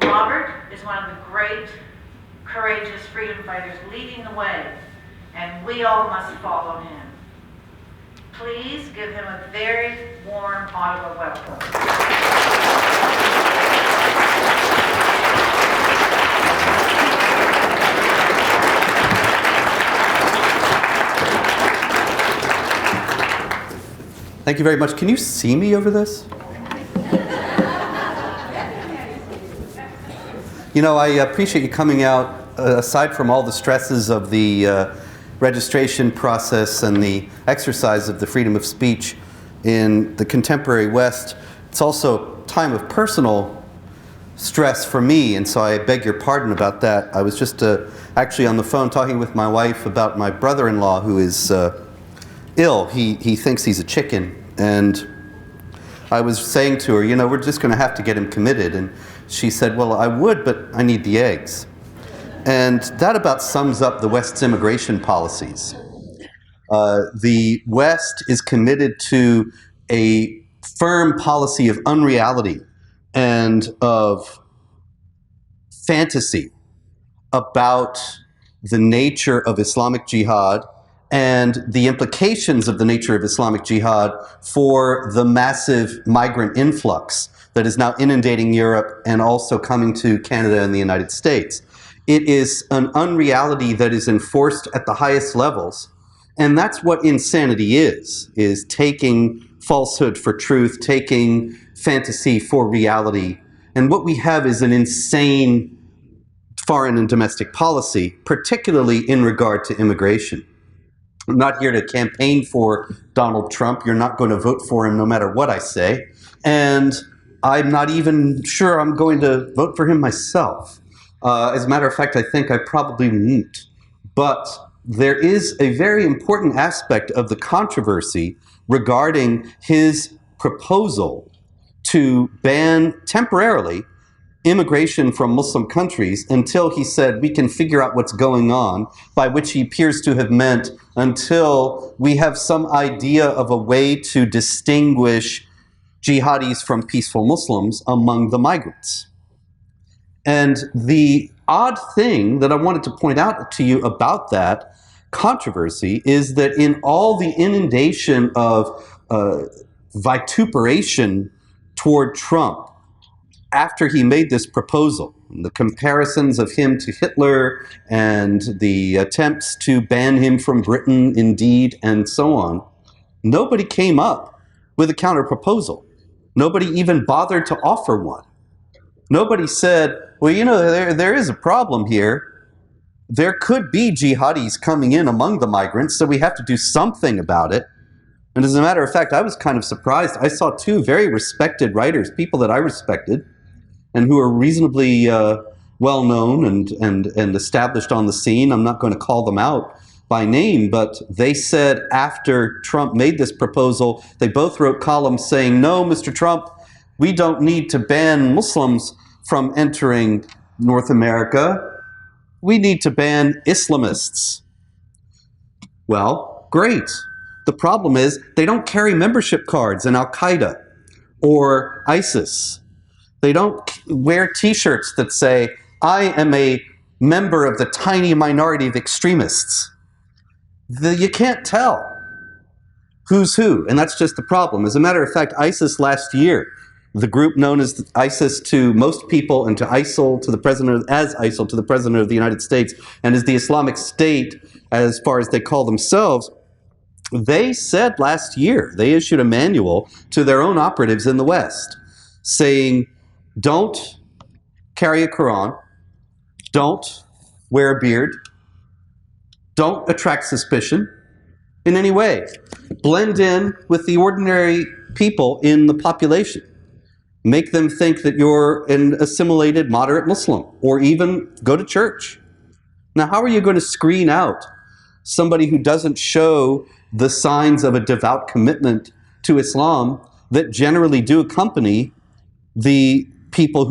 Robert is one of the great, courageous freedom fighters leading the way, and we all must follow him. Please give him a very warm Ottawa welcome. Thank you very much. Can you see me over this? You know, I appreciate you coming out, aside from all the stresses of the registration process and the exercise of the freedom of speech in the contemporary West. It's also a time of personal stress for me, and so I beg your pardon about that. I was just actually on the phone talking with my wife about my brother-in-law who is ill. He thinks he's a chicken, and I was saying to her, you know, we're just going to have to get him committed. And she said, well, I would, but I need the eggs. And that about sums up the West's immigration policies. The West is committed to a firm policy of unreality and of fantasy about the nature of Islamic jihad and the implications of the nature of Islamic jihad for the massive migrant influx that is now inundating Europe and also coming to Canada and the United States. It is an unreality that is enforced at the highest levels, and that's what insanity is taking falsehood for truth, taking fantasy for reality. And what we have is an insane foreign and domestic policy, particularly in regard to immigration. I'm not here to campaign for Donald Trump. You're not going to vote for him no matter what I say. And I'm not even sure I'm going to vote for him myself. As a matter of fact, I think I probably won't. But there is a very important aspect of the controversy regarding his proposal to ban temporarily immigration from Muslim countries until he said we can figure out what's going on, by which he appears to have meant until we have some idea of a way to distinguish jihadis from peaceful Muslims among the migrants. And the odd thing that I wanted to point out to you about that controversy is that in all the inundation of vituperation toward Trump after he made this proposal, the comparisons of him to Hitler and the attempts to ban him from Britain, indeed, and so on, nobody came up with a counter-proposal. Nobody even bothered to offer one. Nobody said, well, you know, there is a problem here. There could be jihadis coming in among the migrants, so we have to do something about it. And as a matter of fact, I was kind of surprised. I saw two very respected writers, people that I respected, and who are reasonably well-known and established on the scene. I'm not going to call them out by name, but they said after Trump made this proposal, they both wrote columns saying, no, Mr. Trump, we don't need to ban Muslims from entering North America. We need to ban Islamists. Well, great. The problem is they don't carry membership cards in Al-Qaeda or ISIS. They don't wear T-shirts that say, I am a member of the tiny minority of extremists. You can't tell who's who, and that's just the problem. As a matter of fact, ISIS last year, the group known as ISIS to most people and to ISIL to the president, as ISIL to the president of the United States, and as the Islamic State, as far as they call themselves, they said last year, they issued a manual to their own operatives in the West, saying, don't carry a Quran, don't wear a beard, don't attract suspicion in any way. Blend in with the ordinary people in the population. Make them think that you're an assimilated moderate Muslim, or even go to church. Now, how are you going to screen out somebody who doesn't show the signs of a devout commitment to Islam that generally do accompany the people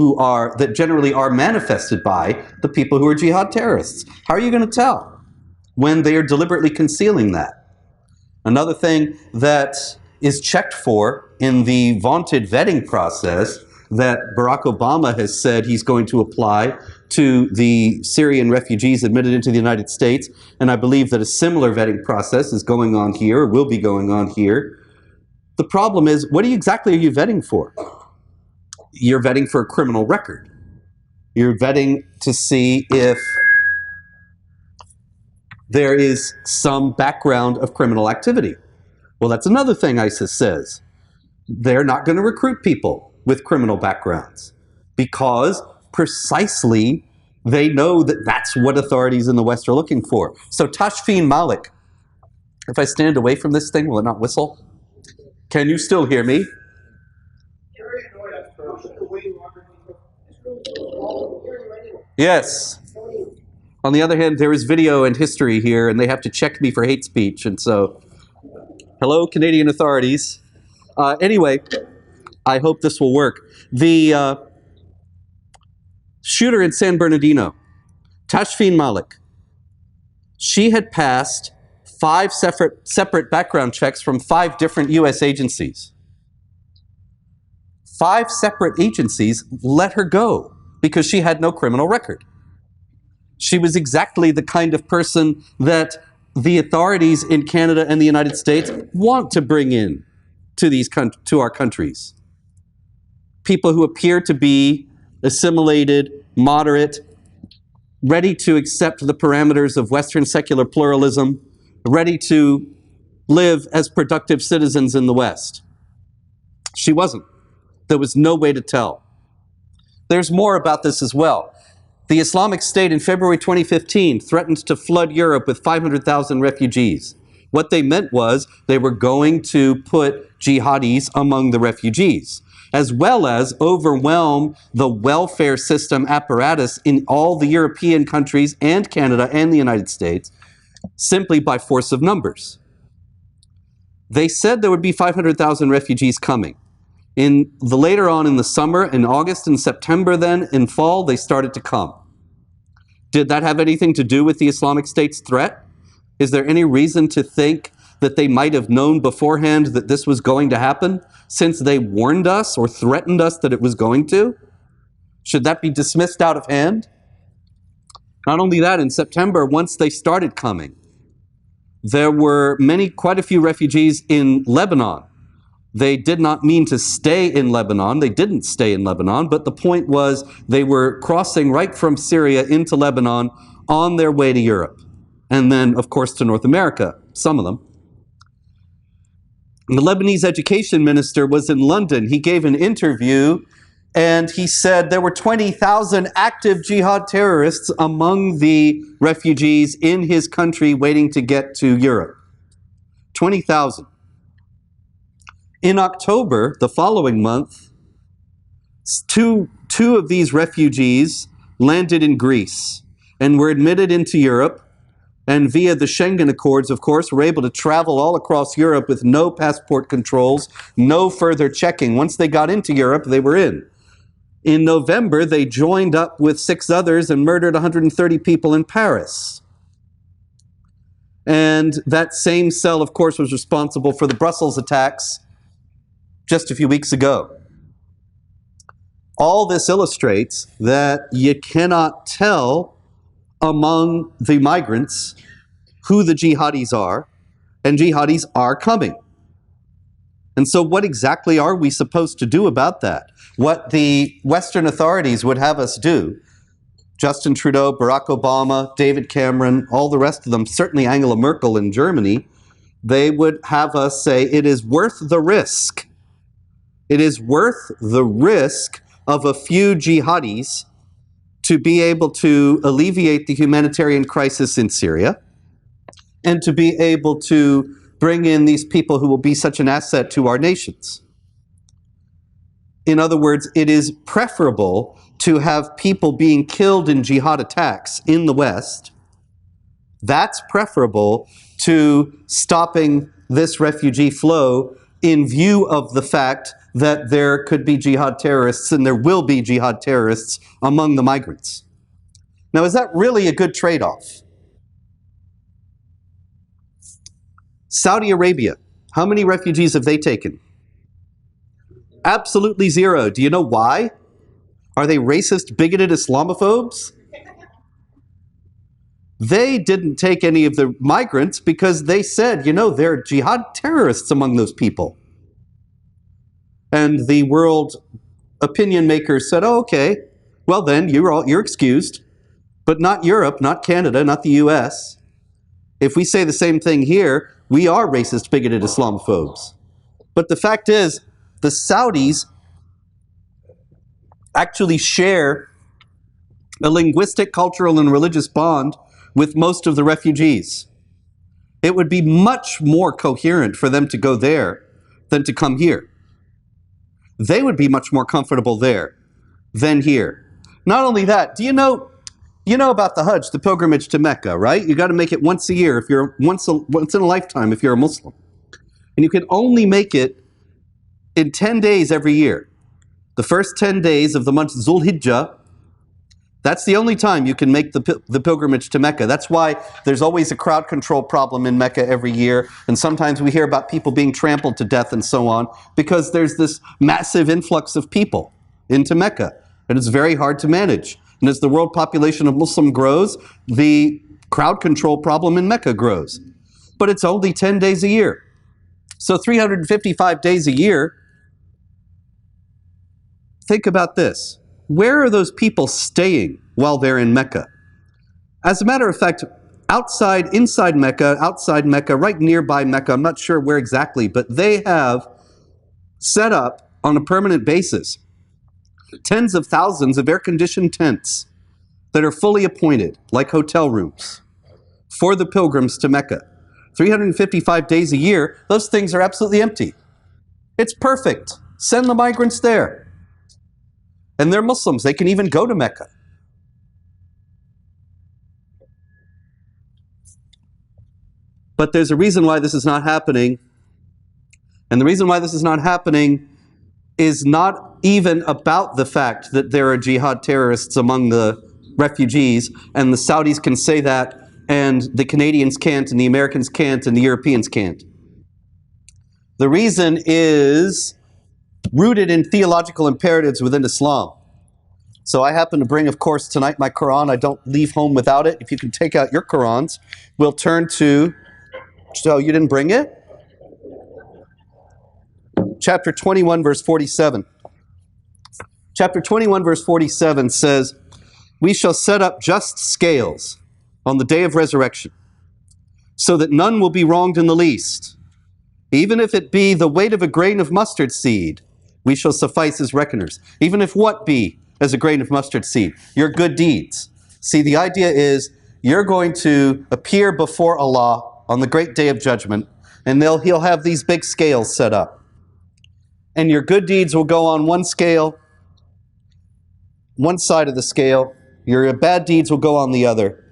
that generally are manifested by the people who are jihad terrorists? How are you going to tell when they are deliberately concealing that? Another thing that is checked for in the vaunted vetting process that Barack Obama has said he's going to apply to the Syrian refugees admitted into the United States, and I believe that a similar vetting process is going on here, or will be going on here. The problem is, what exactly are you vetting for? You're vetting for a criminal record. You're vetting to see if there is some background of criminal activity. Well, that's another thing ISIS says. They're not going to recruit people with criminal backgrounds because precisely they know that that's what authorities in the West are looking for. So Tashfeen Malik, if I stand away from this thing, will it not whistle? Can you still hear me? Yes. On the other hand, there is video and history here, and they have to check me for hate speech. And so, hello, Canadian authorities. Anyway, I hope this will work. The shooter in San Bernardino, Tashfeen Malik, she had passed 5 separate background checks from 5 different U.S. agencies. 5 separate agencies let her go because she had no criminal record. She was exactly the kind of person that the authorities in Canada and the United States want to bring in to our countries. People who appear to be assimilated, moderate, ready to accept the parameters of Western secular pluralism, ready to live as productive citizens in the West. She wasn't. There was no way to tell. There's more about this as well. The Islamic State in February 2015 threatened to flood Europe with 500,000 refugees. What they meant was they were going to put jihadis among the refugees, as well as overwhelm the welfare system apparatus in all the European countries and Canada and the United States simply by force of numbers. They said there would be 500,000 refugees coming. Later on in the summer, in August and September then, in fall, they started to come. Did that have anything to do with the Islamic State's threat? Is there any reason to think that they might have known beforehand that this was going to happen, since they warned us or threatened us that it was going to? Should that be dismissed out of hand? Not only that, in September, once they started coming, there were quite a few refugees in Lebanon. They did not mean to stay in Lebanon. They didn't stay in Lebanon, but the point was they were crossing right from Syria into Lebanon on their way to Europe. And then, of course, to North America, some of them. The Lebanese education minister was in London. He gave an interview, and he said there were 20,000 active jihad terrorists among the refugees in his country waiting to get to Europe. 20,000. In October, the following month, two of these refugees landed in Greece and were admitted into Europe, and via the Schengen Accords, of course, were able to travel all across Europe with no passport controls, no further checking. Once they got into Europe, they were in. In November, they joined up with 6 others and murdered 130 people in Paris. And that same cell, of course, was responsible for the Brussels attacks just a few weeks ago. All this illustrates that you cannot tell among the migrants who the jihadis are, and jihadis are coming. And so what exactly are we supposed to do about that? What the Western authorities would have us do, Justin Trudeau, Barack Obama, David Cameron, all the rest of them, certainly Angela Merkel in Germany, they would have us say it is worth the risk. It is worth the risk of a few jihadis to be able to alleviate the humanitarian crisis in Syria and to be able to bring in these people who will be such an asset to our nations. In other words, it is preferable to have people being killed in jihad attacks in the West. That's preferable to stopping this refugee flow in view of the fact that there could be jihad terrorists and there will be jihad terrorists among the migrants. Now, is that really a good trade-off? Saudi Arabia, how many refugees have they taken? Absolutely zero. Do you know why? Are they racist, bigoted Islamophobes? They didn't take any of the migrants because they said, there are jihad terrorists among those people. And the world opinion makers said, oh, okay, well then, you're excused. But not Europe, not Canada, not the US. If we say the same thing here, we are racist, bigoted Islamophobes. But the fact is, the Saudis actually share a linguistic, cultural, and religious bond with most of the refugees. It would be much more coherent for them to go there than to come here. They would be much more comfortable there than here. Not only that, do you know about the Hajj, the pilgrimage to Mecca, right? You got to make it once a year, if you're once in a lifetime if you're a Muslim. And you can only make it in 10 days every year. The first 10 days of the month Zulhijjah, that's the only time you can make the pilgrimage to Mecca. That's why there's always a crowd control problem in Mecca every year. And sometimes we hear about people being trampled to death and so on, because there's this massive influx of people into Mecca. And it's very hard to manage. And as the world population of Muslim grows, the crowd control problem in Mecca grows. But it's only 10 days a year. So 355 days a year. Think about this. Where are those people staying while they're in Mecca? As a matter of fact, inside Mecca, outside Mecca, right nearby Mecca, I'm not sure where exactly, but they have set up on a permanent basis tens of thousands of air-conditioned tents that are fully appointed, like hotel rooms, for the pilgrims to Mecca. 355 days a year, those things are absolutely empty. It's perfect. Send the migrants there. And they're Muslims. They can even go to Mecca. But there's a reason why this is not happening. And the reason why this is not happening is not even about the fact that there are jihad terrorists among the refugees, and the Saudis can say that, and the Canadians can't, and the Americans can't, and the Europeans can't. The reason is rooted in theological imperatives within Islam. So I happen to bring, of course, tonight my Quran. I don't leave home without it. If you can take out your Qurans, we'll turn to... So you didn't bring it? Chapter 21, verse 47. Chapter 21, verse 47 says, "We shall set up just scales on the day of resurrection, so that none will be wronged in the least. Even if it be the weight of a grain of mustard seed, we shall suffice as reckoners." Even if what be as a grain of mustard seed? Your good deeds. See, the idea is you're going to appear before Allah on the great day of judgment, and he'll have these big scales set up. And your good deeds will go on one scale, one side of the scale. Your bad deeds will go on the other.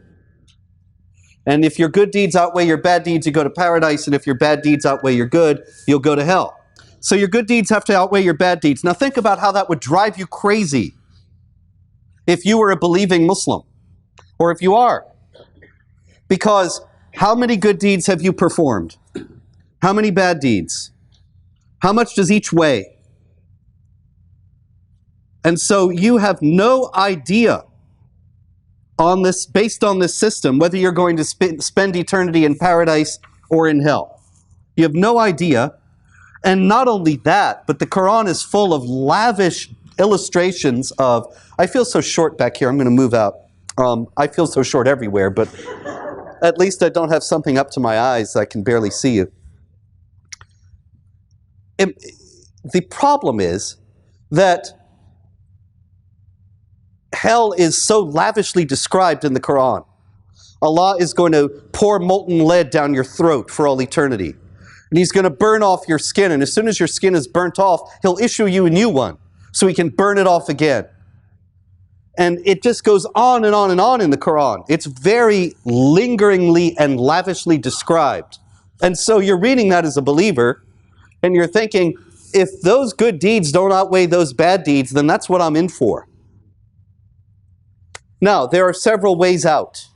And if your good deeds outweigh your bad deeds, you go to paradise. And if your bad deeds outweigh your good, you'll go to hell. So your good deeds have to outweigh your bad deeds. Now think about how that would drive you crazy if you were a believing Muslim, or if you are. Because how many good deeds have you performed? How many bad deeds? How much does each weigh? And so you have no idea on this, based on this system, whether you're going to spend eternity in paradise or in hell. You have no idea. And not only that, but the Quran is full of lavish illustrations of... I feel so short back here. I'm going to move out. I feel so short everywhere, but at least I don't have something up to my eyes. I can barely see you. The problem is that hell is so lavishly described in the Quran. Allah is going to pour molten lead down your throat for all eternity. And He's going to burn off your skin. And as soon as your skin is burnt off, He'll issue you a new one so He can burn it off again. And it just goes on and on and on in the Quran. It's very lingeringly and lavishly described. And so you're reading that as a believer, and you're thinking, if those good deeds don't outweigh those bad deeds, then that's what I'm in for. Now, there are several ways out.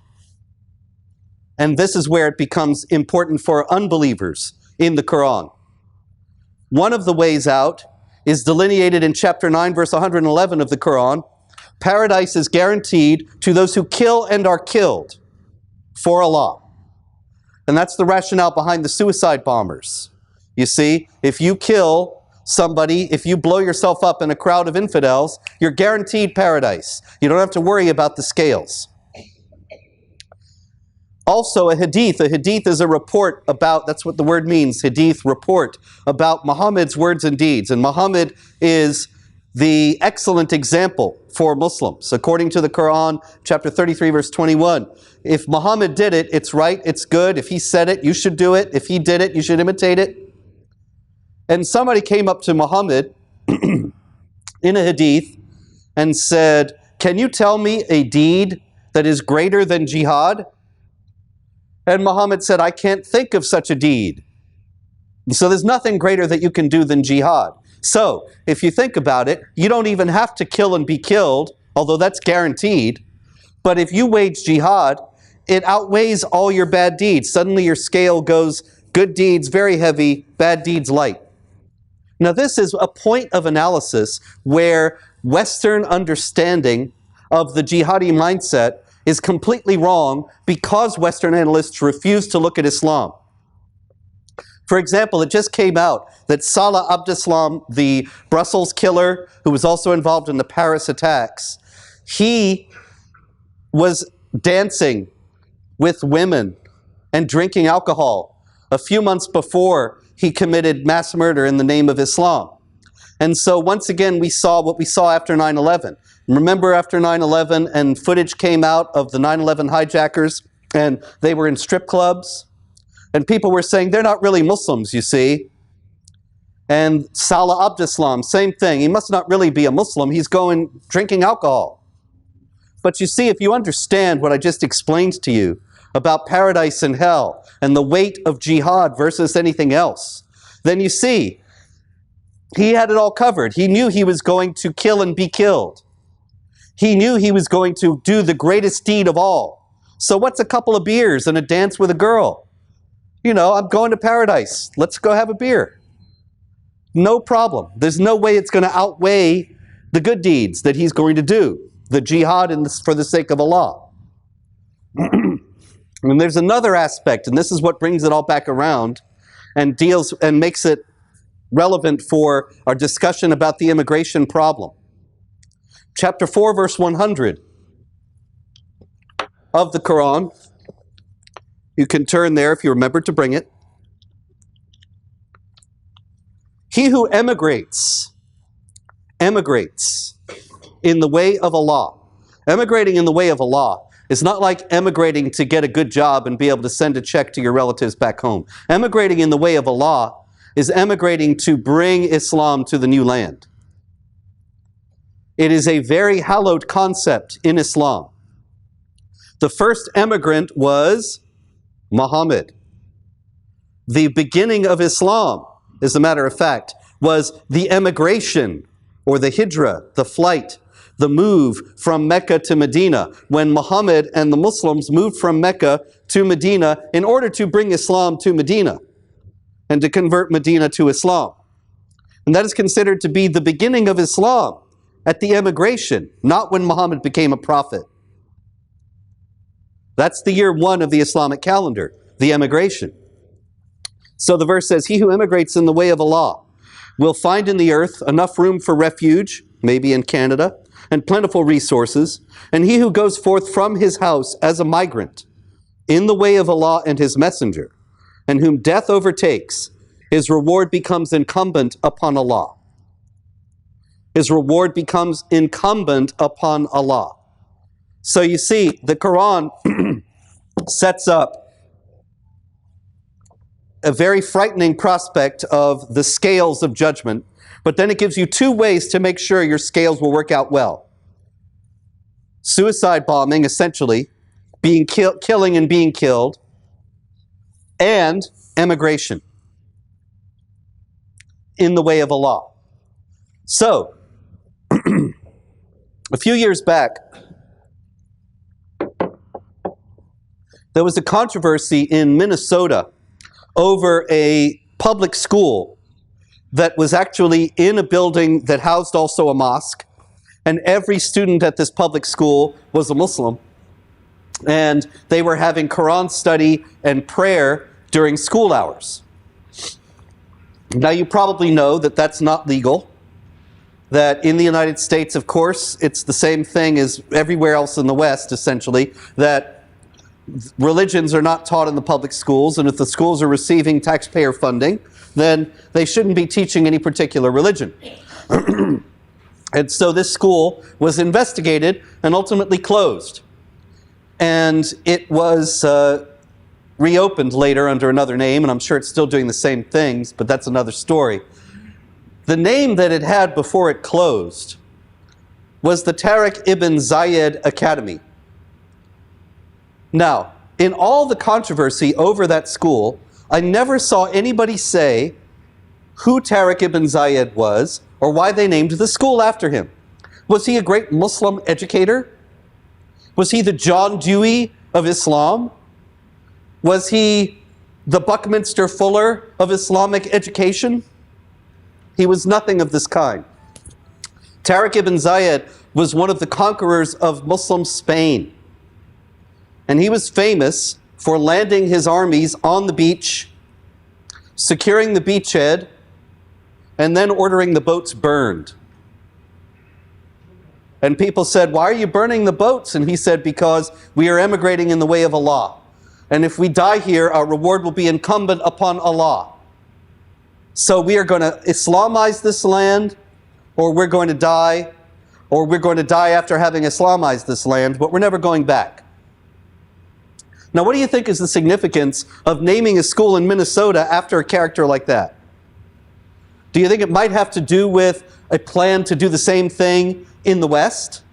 And this is where it becomes important for unbelievers in the Quran. One of the ways out is delineated in chapter 9, verse 111 of the Quran. Paradise is guaranteed to those who kill and are killed for Allah. And that's the rationale behind the suicide bombers. You see, if you kill somebody, if you blow yourself up in a crowd of infidels, you're guaranteed paradise. You don't have to worry about the scales. Also, a hadith is a report about, that's what the word means, hadith, report, about Muhammad's words and deeds. And Muhammad is the excellent example for Muslims. According to the Quran, chapter 33, verse 21, if Muhammad did it, it's right, it's good. If he said it, you should do it. If he did it, you should imitate it. And somebody came up to Muhammad in a hadith and said, "Can you tell me a deed that is greater than jihad?" And Muhammad said, "I can't think of such a deed." So there's nothing greater that you can do than jihad. So if you think about it, you don't even have to kill and be killed, although that's guaranteed. But if you wage jihad, it outweighs all your bad deeds. Suddenly your scale goes good deeds very heavy, bad deeds light. Now this is a point of analysis where Western understanding of the jihadi mindset is completely wrong because Western analysts refuse to look at Islam. For example, it just came out that Salah Abdeslam, the Brussels killer who was also involved in the Paris attacks, he was dancing with women and drinking alcohol a few months before he committed mass murder in the name of Islam. And so once again, we saw what we saw after 9/11. Remember after 9/11 and footage came out of the 9/11 hijackers and they were in strip clubs? And people were saying, they're not really Muslims, you see. And Salah Abdeslam, same thing. He must not really be a Muslim. He's going drinking alcohol. But you see, if you understand what I just explained to you about paradise and hell and the weight of jihad versus anything else, then you see, he had it all covered. He knew he was going to kill and be killed. He knew he was going to do the greatest deed of all. So what's a couple of beers and a dance with a girl? You know, I'm going to paradise. Let's go have a beer. No problem. There's no way it's going to outweigh the good deeds that he's going to do, the jihad for the sake of Allah. And there's another aspect, and this is what brings it all back around and deals and makes it relevant for our discussion about the immigration problem. Chapter 4, verse 100 of the Quran. You can turn there if you remember to bring it. He who emigrates in the way of Allah. Emigrating in the way of Allah is not like emigrating to get a good job and be able to send a check to your relatives back home. Emigrating in the way of Allah is emigrating to bring Islam to the new land. It is a very hallowed concept in Islam. The first emigrant was Muhammad. The beginning of Islam, as a matter of fact, was the emigration or the hijrah, the flight, the move from Mecca to Medina, when Muhammad and the Muslims moved from Mecca to Medina in order to bring Islam to Medina and to convert Medina to Islam. And that is considered to be the beginning of Islam at the emigration, not when Muhammad became a prophet. That's the year 1 of the Islamic calendar, the emigration. So the verse says, he who emigrates in the way of Allah will find in the earth enough room for refuge, maybe in Canada, and plentiful resources. And he who goes forth from his house as a migrant in the way of Allah and his messenger, and whom death overtakes, his reward becomes incumbent upon Allah. His reward becomes incumbent upon Allah. So you see, the Quran sets up a very frightening prospect of the scales of judgment, but then it gives you 2 ways to make sure your scales will work out well. Suicide bombing, essentially, killing and being killed, and emigration in the way of Allah. So, a few years back, there was a controversy in Minnesota over a public school that was actually in a building that housed also a mosque, and every student at this public school was a Muslim, and they were having Quran study and prayer during school hours. Now, you probably know that that's not legal, that in the United States, of course, it's the same thing as everywhere else in the West, essentially, that religions are not taught in the public schools, and if the schools are receiving taxpayer funding, then they shouldn't be teaching any particular religion. And so this school was investigated and ultimately closed. And it was reopened later under another name, and I'm sure it's still doing the same things, but that's another story. The name that it had before it closed was the Tariq ibn Zayed Academy. Now, in all the controversy over that school, I never saw anybody say who Tariq ibn Zayed was or why they named the school after him. Was he a great Muslim educator? Was he the John Dewey of Islam? Was he the Buckminster Fuller of Islamic education? He was nothing of this kind. Tariq ibn Zayed was one of the conquerors of Muslim Spain. And he was famous for landing his armies on the beach, securing the beachhead, and then ordering the boats burned. And people said, "Why are you burning the boats?" And he said, "Because we are emigrating in the way of Allah. And if we die here, our reward will be incumbent upon Allah. So we are going to Islamize this land, or we're going to die, or we're going to die after having Islamized this land, but we're never going back." Now, what do you think is the significance of naming a school in Minnesota after a character like that? Do you think it might have to do with a plan to do the same thing in the West?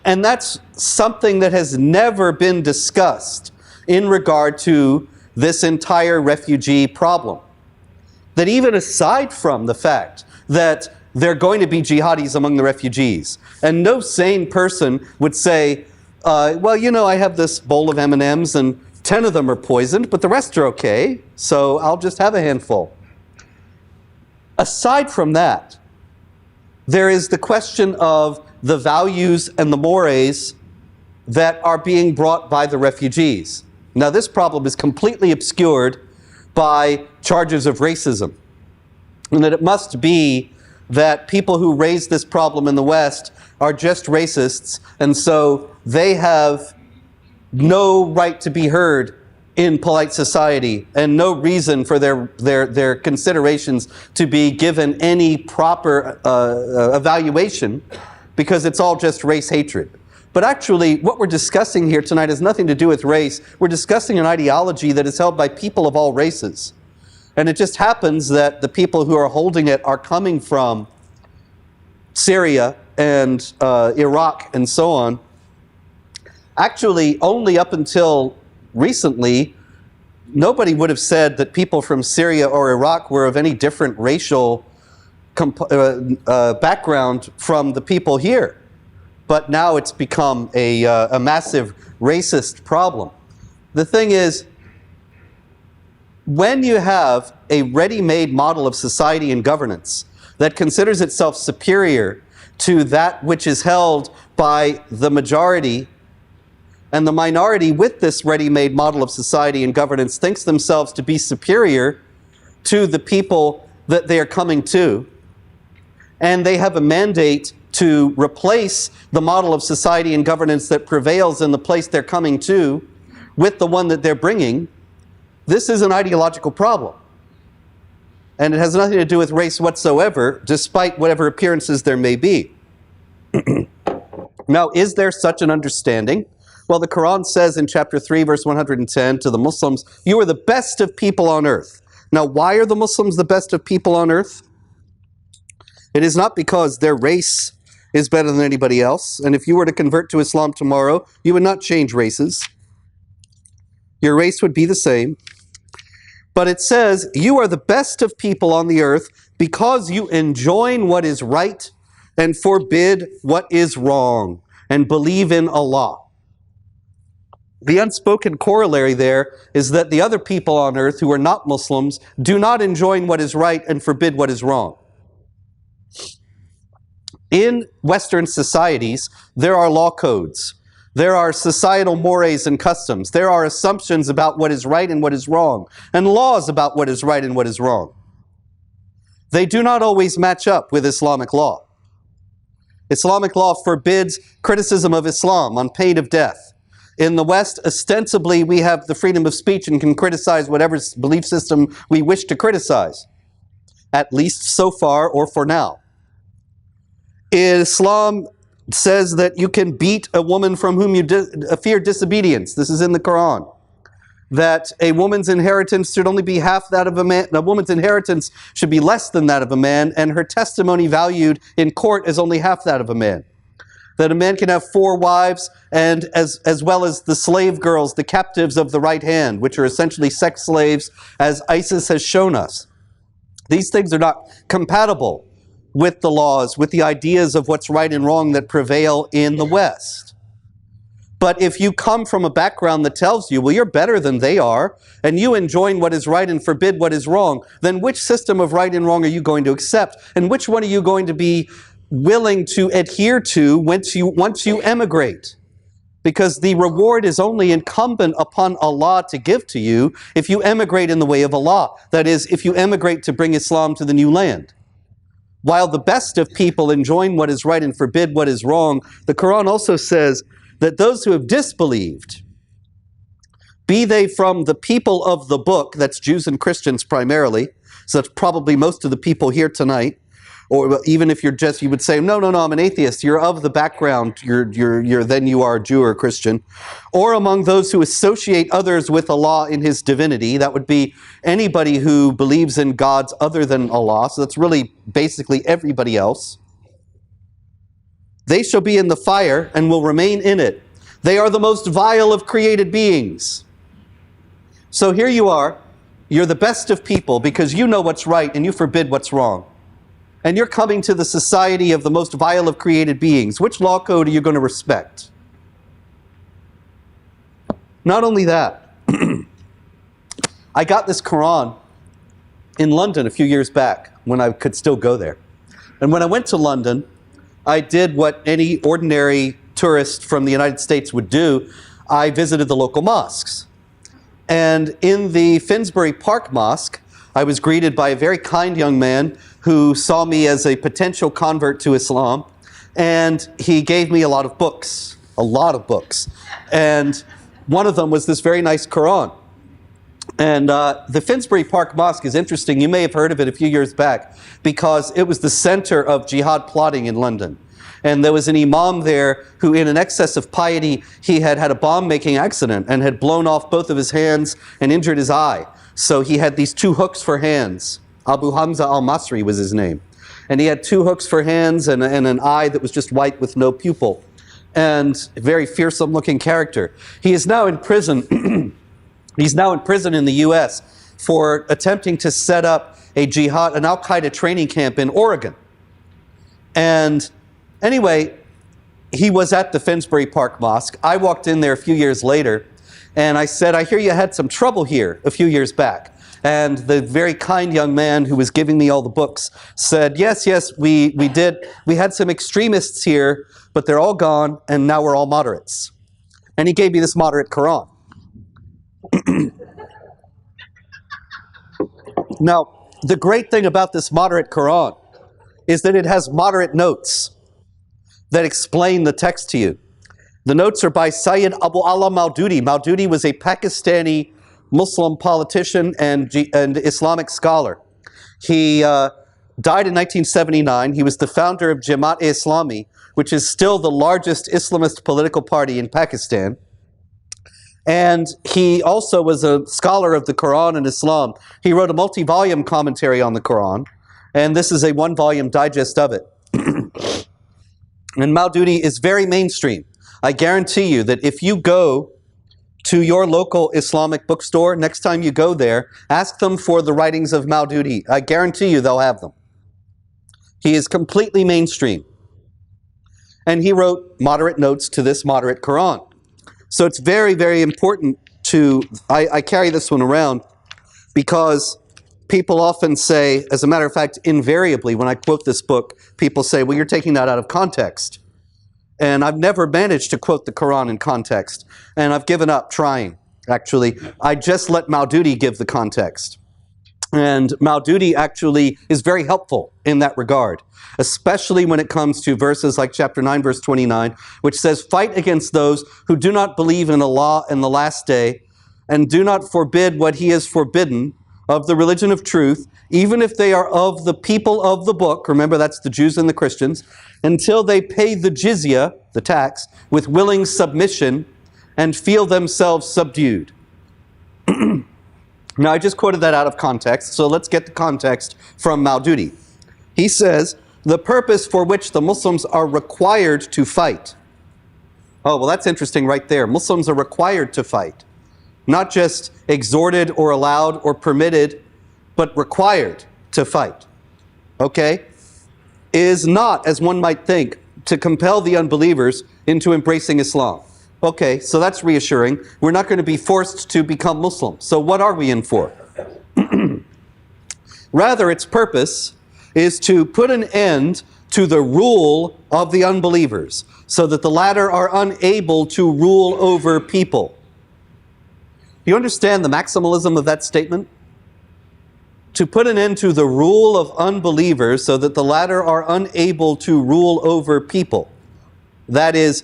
And that's something that has never been discussed in regard to this entire refugee problem. That even aside from the fact that there are going to be jihadis among the refugees, and no sane person would say, well, you know, I have this bowl of M&Ms and 10 of them are poisoned, but the rest are okay, so I'll just have a handful. Aside from that, there is the question of the values and the mores that are being brought by the refugees. Now, this problem is completely obscured by charges of racism, and that it must be that people who raise this problem in the West are just racists, and so they have no right to be heard in polite society and no reason for their considerations to be given any proper evaluation, because it's all just race hatred. But actually, what we're discussing here tonight has nothing to do with race. We're discussing an ideology that is held by people of all races. And it just happens that the people who are holding it are coming from Syria and Iraq and so on. Actually, only up until recently, nobody would have said that people from Syria or Iraq were of any different racial background from the people here. But now it's become a massive racist problem. The thing is, when you have a ready-made model of society and governance that considers itself superior to that which is held by the majority, and the minority with this ready-made model of society and governance thinks themselves to be superior to the people that they are coming to, and they have a mandate to replace the model of society and governance that prevails in the place they're coming to with the one that they're bringing, this is an ideological problem. And it has nothing to do with race whatsoever, despite whatever appearances there may be. Now, is there such an understanding? Well, the Quran says in chapter 3, verse 110 to the Muslims, "You are the best of people on earth." Now, why are the Muslims the best of people on earth? It is not because their race is better than anybody else. And if you were to convert to Islam tomorrow, you would not change races. Your race would be the same. But it says, "You are the best of people on the earth because you enjoin what is right and forbid what is wrong and believe in Allah." The unspoken corollary there is that the other people on earth who are not Muslims do not enjoin what is right and forbid what is wrong. In Western societies, there are law codes. There are societal mores and customs. There are assumptions about what is right and what is wrong, and laws about what is right and what is wrong. They do not always match up with Islamic law. Islamic law forbids criticism of Islam on pain of death. In the West, ostensibly, we have the freedom of speech and can criticize whatever belief system we wish to criticize, at least so far or for now. Islam says that you can beat a woman from whom you fear disobedience. This is in the Quran. That a woman's inheritance should only be half that of a man. A woman's inheritance should be less than that of a man, and her testimony valued in court is only half that of a man. That a man can have 4 wives, and as well as the slave girls, the captives of the right hand, which are essentially sex slaves, as ISIS has shown us. These things are not compatible with the laws, with the ideas of what's right and wrong that prevail in the West. But if you come from a background that tells you, well, you're better than they are, and you enjoin what is right and forbid what is wrong, then which system of right and wrong are you going to accept? And which one are you going to be willing to adhere to once you emigrate? Because the reward is only incumbent upon Allah to give to you if you emigrate in the way of Allah. That is, if you emigrate to bring Islam to the new land. While the best of people enjoin what is right and forbid what is wrong, the Quran also says that those who have disbelieved, be they from the people of the book, that's Jews and Christians primarily, so that's probably most of the people here tonight, or even if you're just, you would say, no, I'm an atheist, you're of the background, then you are Jew or Christian, or among those who associate others with Allah in His divinity, that would be anybody who believes in gods other than Allah, so that's really basically everybody else. They shall be in the fire and will remain in it. They are the most vile of created beings. So here you are, you're the best of people because you know what's right and you forbid what's wrong. And you're coming to the society of the most vile of created beings. Which law code are you going to respect? Not only that, I got this Quran in London a few years back when I could still go there. And when I went to London, I did what any ordinary tourist from the United States would do. I visited the local mosques. And in the Finsbury Park Mosque, I was greeted by a very kind young man who saw me as a potential convert to Islam. And he gave me a lot of books. And one of them was this very nice Quran. And the Finsbury Park Mosque is interesting. You may have heard of it a few years back because it was the center of jihad plotting in London. And there was an imam there who, in an excess of piety, he had had a bomb-making accident and had blown off both of his hands and injured his eye. So he had these 2 hooks for hands. Abu Hamza al-Masri was his name. And he had 2 hooks for hands and an eye that was just white with no pupil. And a very fearsome-looking character. He is now in prison. He's now in prison in the U.S. for attempting to set up an Al-Qaeda training camp in Oregon. And anyway, he was at the Finsbury Park Mosque. I walked in there a few years later, and I said, I hear you had some trouble here a few years back. And the very kind young man who was giving me all the books said, yes, we did. We had some extremists here, but they're all gone, and now we're all moderates. And he gave me this moderate Quran. Now, the great thing about this moderate Quran is that it has moderate notes that explain the text to you. The notes are by Syed Abu Allah Maududi. Maududi was a Pakistani Muslim politician and Islamic scholar. He died in 1979. He was the founder of Jamaat-e-Islami, which is still the largest Islamist political party in Pakistan. And he also was a scholar of the Quran and Islam. He wrote a multi-volume commentary on the Quran, and this is a 1-volume digest of it. And Maududi is very mainstream. I guarantee you that if you go to your local Islamic bookstore, next time you go there, ask them for the writings of Maududi. I guarantee you they'll have them. He is completely mainstream. And he wrote moderate notes to this moderate Quran. So it's very, very important to, I carry this one around because people often say, as a matter of fact, invariably, when I quote this book, people say, well, you're taking that out of context. And I've never managed to quote the Quran in context. And I've given up trying, actually. I just let Maududi give the context. And Maududi actually is very helpful in that regard, especially when it comes to verses like chapter 9, verse 29, which says, fight against those who do not believe in Allah and the last day, and do not forbid what he has forbidden of the religion of truth, even if they are of the people of the book, remember that's the Jews and the Christians, until they pay the jizya, the tax, with willing submission and feel themselves subdued. Now, I just quoted that out of context, so let's get the context from Maududi. He says, the purpose for which the Muslims are required to fight. Oh, well, that's interesting right there. Muslims are required to fight. Not just exhorted or allowed or permitted, but required to fight. Okay? Is not, as one might think, to compel the unbelievers into embracing Islam. Okay, so that's reassuring. We're not going to be forced to become Muslim. So what are we in for? Rather, its purpose is to put an end to the rule of the unbelievers, so that the latter are unable to rule over people. Do you understand the maximalism of that statement? To put an end to the rule of unbelievers so that the latter are unable to rule over people. That is,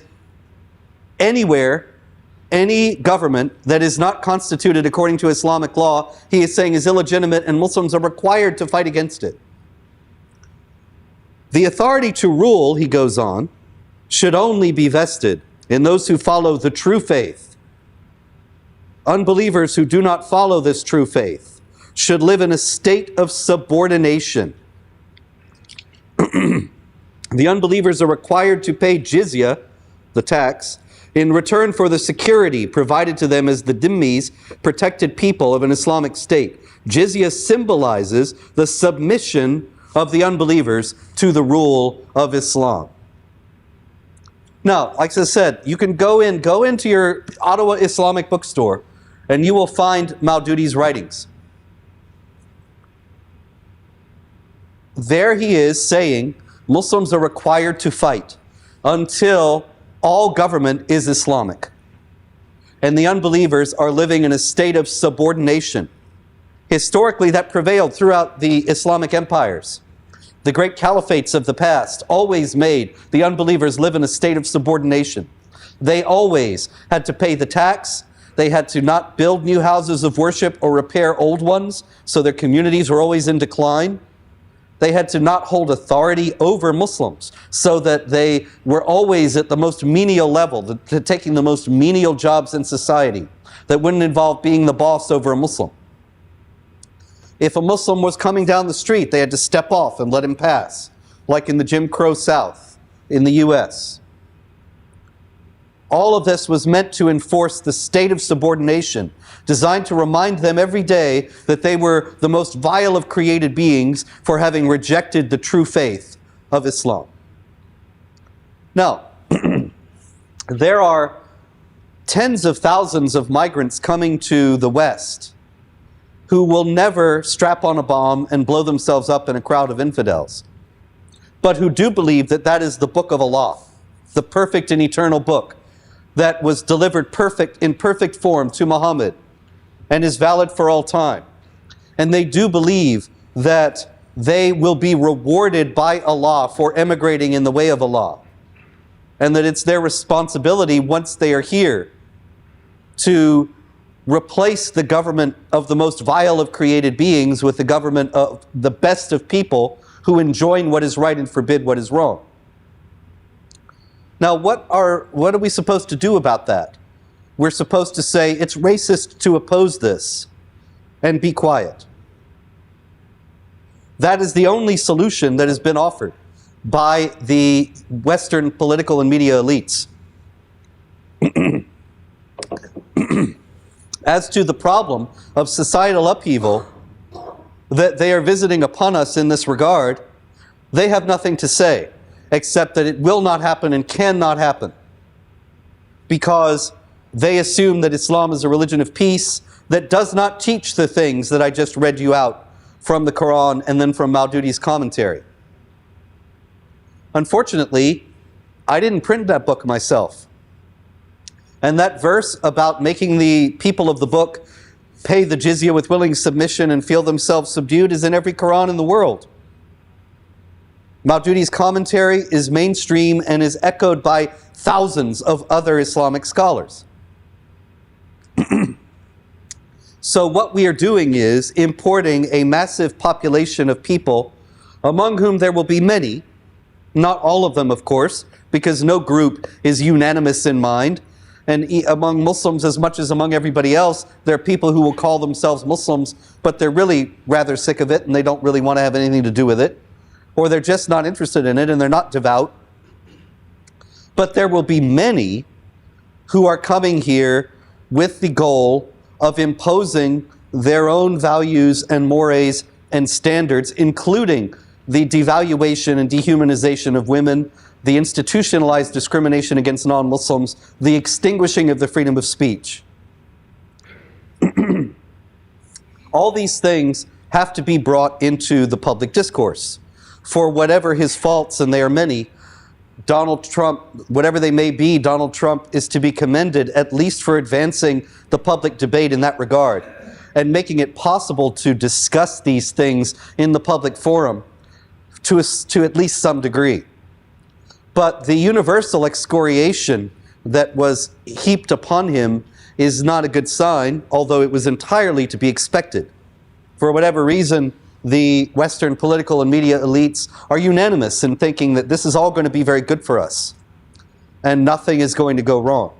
anywhere, any government that is not constituted according to Islamic law, he is saying is illegitimate, and Muslims are required to fight against it. The authority to rule, he goes on, should only be vested in those who follow the true faith. Unbelievers who do not follow this true faith should live in a state of subordination. The unbelievers are required to pay jizya, the tax, in return for the security provided to them as the dhimmis, protected people of an Islamic state. Jizya symbolizes the submission of the unbelievers to the rule of Islam. Now, like I said, you can go into your Ottawa Islamic bookstore and you will find Maududi's writings. There he is saying Muslims are required to fight until all government is Islamic. And the unbelievers are living in a state of subordination. Historically, that prevailed throughout the Islamic empires. The great caliphates of the past always made the unbelievers live in a state of subordination. They always had to pay the tax. They had to not build new houses of worship or repair old ones, so their communities were always in decline. They had to not hold authority over Muslims, so that they were always at the most menial level, taking the most menial jobs in society that wouldn't involve being the boss over a Muslim. If a Muslim was coming down the street, they had to step off and let him pass, like in the Jim Crow South in the US. All of this was meant to enforce the state of subordination, designed to remind them every day that they were the most vile of created beings for having rejected the true faith of Islam. Now, there are tens of thousands of migrants coming to the West who will never strap on a bomb and blow themselves up in a crowd of infidels, but who do believe that that is the book of Allah, the perfect and eternal book that was delivered in perfect form to Muhammad and is valid for all time. And they do believe that they will be rewarded by Allah for emigrating in the way of Allah, and that it's their responsibility once they are here to replace the government of the most vile of created beings with the government of the best of people who enjoin what is right and forbid what is wrong. Now, what are we supposed to do about that? We're supposed to say it's racist to oppose this and be quiet. That is the only solution that has been offered by the Western political and media elites. As to the problem of societal upheaval that they are visiting upon us in this regard, they have nothing to say except that it will not happen and cannot happen, because They assume that Islam is a religion of peace that does not teach the things that I just read you out from the Quran and then from Maududi's commentary. Unfortunately, I didn't print that book myself. And that verse about making the people of the book pay the jizya with willing submission and feel themselves subdued is in every Quran in the world. Maududi's commentary is mainstream and is echoed by thousands of other Islamic scholars. So what we are doing is importing a massive population of people, among whom there will be many, not all of them of course, because no group is unanimous in mind, and among Muslims as much as among everybody else, there are people who will call themselves Muslims, but they're really rather sick of it and they don't really want to have anything to do with it, or they're just not interested in it and they're not devout. But there will be many who are coming here with the goal of imposing their own values and mores and standards, including the devaluation and dehumanization of women, the institutionalized discrimination against non-Muslims, the extinguishing of the freedom of speech. All these things have to be brought into the public discourse. For whatever his faults, and they are many, Donald Trump, whatever they may be, Donald Trump is to be commended at least for advancing the public debate in that regard and making it possible to discuss these things in the public forum to at least some degree. But the universal excoriation that was heaped upon him is not a good sign, although it was entirely to be expected. For whatever reason, the Western political and media elites are unanimous in thinking that this is all going to be very good for us and nothing is going to go wrong.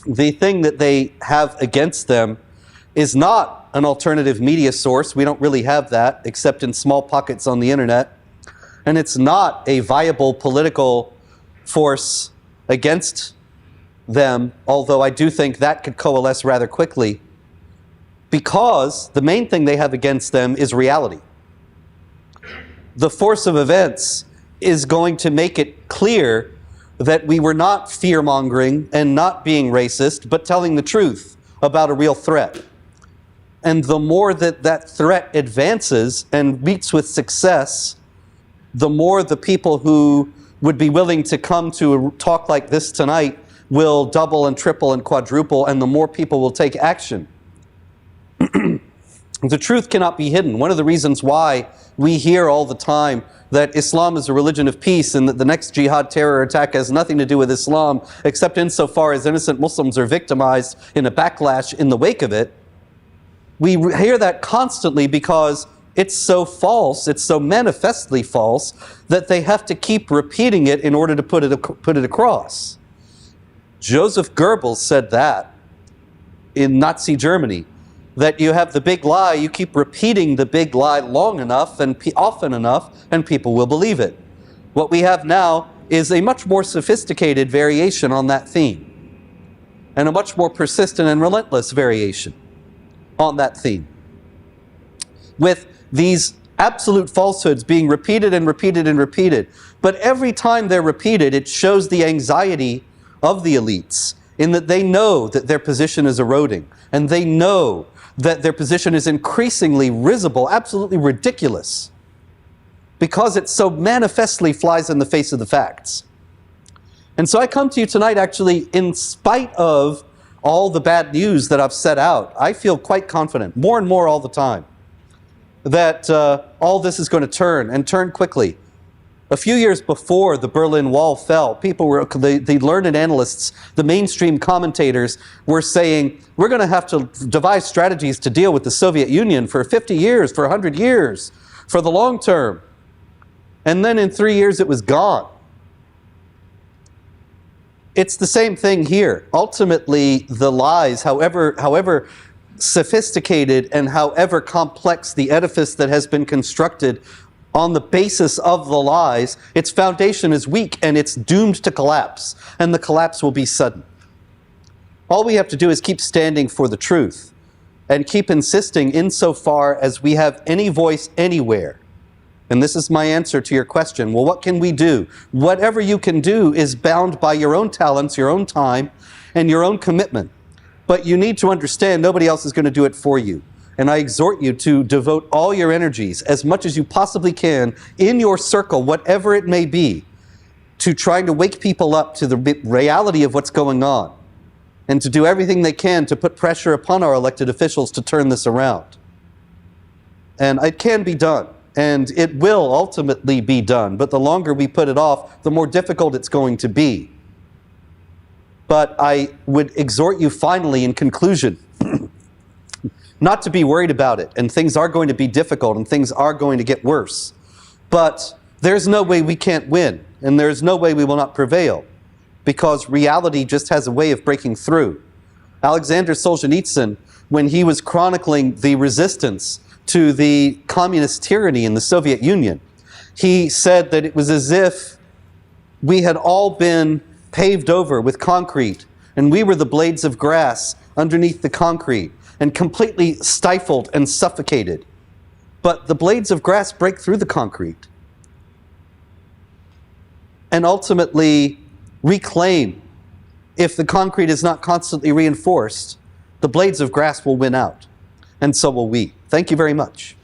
The thing that they have against them is not an alternative media source. We don't really have that except in small pockets on the internet. And it's not a viable political force against them, although I do think that could coalesce rather quickly, because the main thing they have against them is reality. The force of events is going to make it clear that we were not fear-mongering and not being racist, but telling the truth about a real threat. And the more that that threat advances and meets with success, the more the people who would be willing to come to a talk like this tonight will double and triple and quadruple, and the more people will take action. The truth cannot be hidden. One of the reasons why we hear all the time that Islam is a religion of peace and that the next jihad terror attack has nothing to do with Islam except insofar as innocent Muslims are victimized in a backlash in the wake of it, we hear that constantly because it's so false, it's so manifestly false, that they have to keep repeating it in order to put it across. Joseph Goebbels said that in Nazi Germany, that you have the big lie, you keep repeating the big lie long enough and often enough, and people will believe it. What we have now is a much more sophisticated variation on that theme, and a much more persistent and relentless variation on that theme, with these absolute falsehoods being repeated and repeated and repeated. But every time they're repeated, it shows the anxiety of the elites in that they know that their position is eroding, and they know that their position is increasingly risible, absolutely ridiculous, because it so manifestly flies in the face of the facts. And so I come to you tonight actually in spite of all the bad news that I've set out. I feel quite confident, more and more all the time, that all this is going to turn, and turn quickly. A few years before the Berlin Wall fell, people were, the learned analysts, the mainstream commentators were saying, we're going to have to devise strategies to deal with the Soviet Union for 50 years, for 100 years, for the long term. And then in 3 years it was gone. It's the same thing here. Ultimately, the lies, however sophisticated and however complex the edifice that has been constructed on the basis of the lies, its foundation is weak and it's doomed to collapse, and the collapse will be sudden. All we have to do is keep standing for the truth and keep insisting insofar as we have any voice anywhere And this is my answer to your question. Well, what can we do? Whatever you can do is bound by your own talents, your own time, and your own commitment. But you need to understand nobody else is going to do it for you. And I exhort you to devote all your energies, as much as you possibly can, in your circle, whatever it may be, to trying to wake people up to the reality of what's going on, and to do everything they can to put pressure upon our elected officials to turn this around. And it can be done, and it will ultimately be done, but the longer we put it off, the more difficult it's going to be. But I would exhort you finally, in conclusion, not to be worried about it, and things are going to be difficult, and things are going to get worse. But there's no way we can't win, and there's no way we will not prevail, because reality just has a way of breaking through. Alexander Solzhenitsyn, when he was chronicling the resistance to the communist tyranny in the Soviet Union, he said that it was as if we had all been paved over with concrete, and we were the blades of grass underneath the concrete, and completely stifled and suffocated. But the blades of grass break through the concrete and ultimately reclaim. If the concrete is not constantly reinforced, the blades of grass will win out, and so will we. Thank you very much.